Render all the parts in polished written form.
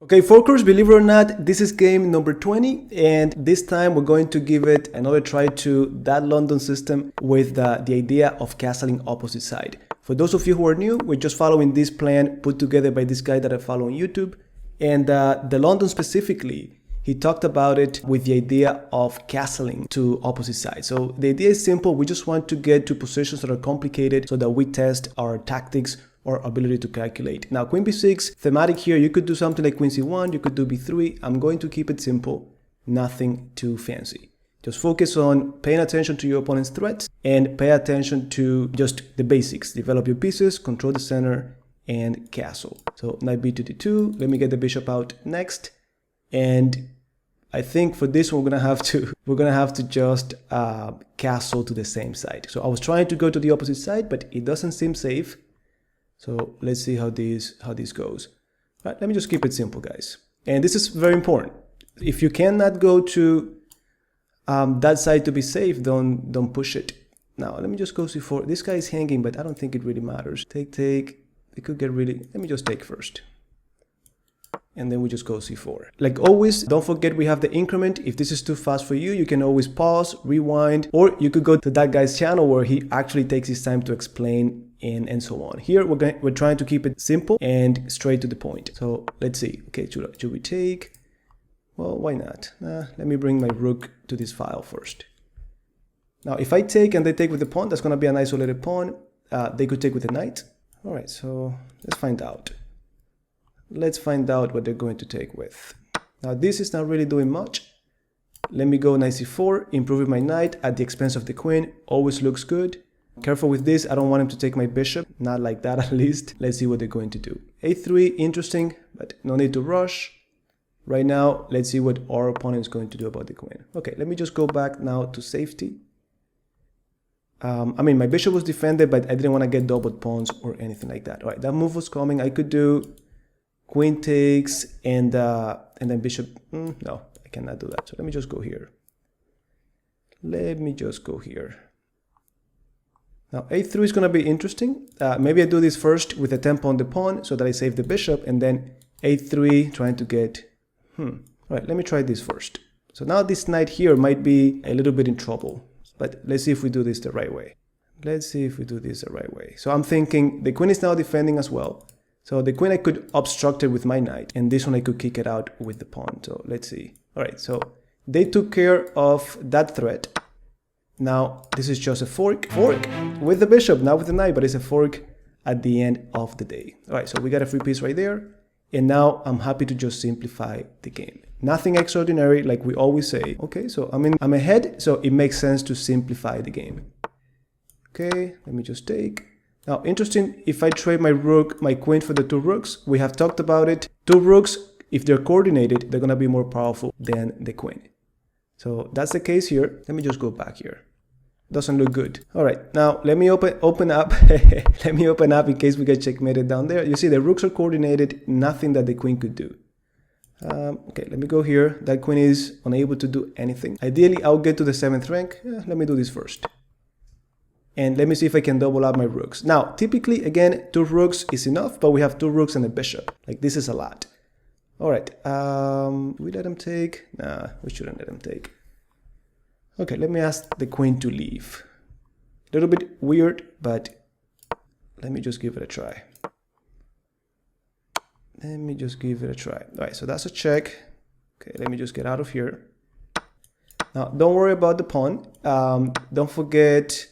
Okay, Focus, believe it or not, this is game number 20, and this time we're going to give it another try to that London system with the idea of castling opposite side. For those of you who are new, we're just following this plan put together by this guy that I follow on YouTube, and the London specifically, he talked about it with the idea of castling to opposite sides. So the idea is simple. We just want to get to positions that are complicated so that we test our tactics or ability to calculate. Now, queen b6, thematic here, you could do something like queen c1, you could do b3. I'm going to keep it simple, nothing too fancy. Just focus on paying attention to your opponent's threats and pay attention to just the basics. Develop your pieces, control the center, and castle. So knight b to d2, let me get the bishop out next. And I think for this one, we're gonna have to just castle to the same side. So I was trying to go to the opposite side, but it doesn't seem safe. So let's see how this goes. All right, let me just keep it simple, guys. And this is very important. If you cannot go to that side to be safe, don't push it. Now let me just go c4. This guy is hanging, but I don't think it really matters. Take. It could get really. Let me just take first. And then we just go c4. Like always, don't forget we have the increment. If this is too fast for you, you can always pause, rewind, or you could go to that guy's channel where he actually takes his time to explain and so on. Here we're trying to keep it simple and straight to the point. So let's see. Okay, should we take? Well, why not? Let me bring my rook to this file first. Now, if I take and they take with the pawn, that's going to be an isolated pawn. They could take with the knight. All right, so let's find out. Let's find out what they're going to take with. Now, this is not really doing much. Let me go knight c4, improving my knight at the expense of the queen. Always looks good. Careful with this. I don't want him to take my bishop. Not like that, at least. Let's see what they're going to do. a3, interesting, but no need to rush. Right now, let's see what our opponent is going to do about the queen. Okay, let me just go back now to safety. I mean, my bishop was defended, but I didn't want to get doubled pawns or anything like that. All right, that move was coming. I could do queen takes and then bishop. No, I cannot do that. So let me just go here. Now a3 is going to be interesting. Maybe I do this first with a tempo on the pawn so that I save the bishop, and then a3 trying to get. All right, let me try this first. So now this knight here might be a little bit in trouble, but let's see if we do this the right way. So I'm thinking the queen is now defending as well. So the queen I could obstruct it with my knight, and this one I could kick it out with the pawn. So let's see. All right, so they took care of that threat. Now this is just a fork with the bishop, not with the knight, but it's a fork at the end of the day. All right, so we got a free piece right there. And now I'm happy to just simplify the game. Nothing extraordinary, like we always say. Okay, so I'm ahead, so it makes sense to simplify the game. Okay, let me just take. Now, interesting, if I trade my rook, my queen for the two rooks, we have talked about it. Two rooks, if they're coordinated, they're gonna be more powerful than the queen. So that's the case here. Let me just go back here. Doesn't look good. All right, now let me open up. Let me open up in case we get checkmated down there. You see the rooks are coordinated, nothing that the queen could do. Okay, let me go here. That queen is unable to do anything. Ideally, I'll get to the 7th rank. Let me do this first. And let me see if I can double up my rooks. Now, typically, again, 2 rooks is enough, but we have 2 rooks and a bishop. Like, this is a lot. All right, we let him take? Nah, we shouldn't let him take. Okay, let me ask the queen to leave. A little bit weird, but let me just give it a try. All right, so that's a check. Okay, let me just get out of here. Now, don't worry about the pawn. Don't forget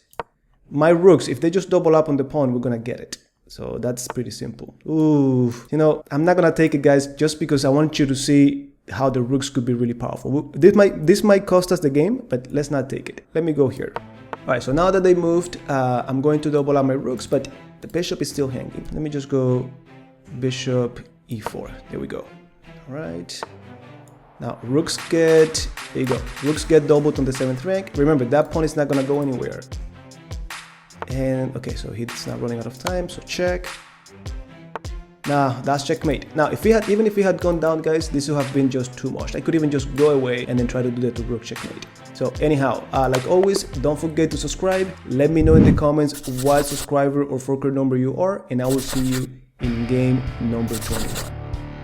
my rooks. If they just double up on the pawn, we're gonna get it. So that's pretty simple. Ooh, you know, I'm not gonna take it, guys, just because I want you to see how the rooks could be really powerful. This might cost us the game, but let's not take it. Let me go here. All right, so now that they moved, I'm going to double up my rooks, but the bishop is still hanging. Let me just go bishop e4. There we go. All right. Now rooks get, there you go. Rooks get doubled on the 7th rank. Remember, that pawn is not gonna go anywhere. And okay, so he's not running out of time, so check. Now that's checkmate. Now even if he had gone down, guys, this would have been just too much. I could even just go away and then try to do that to rook checkmate. So anyhow, like always, don't forget to subscribe. Let me know in the comments what subscriber or forker number you are, and I will see you in game number 21.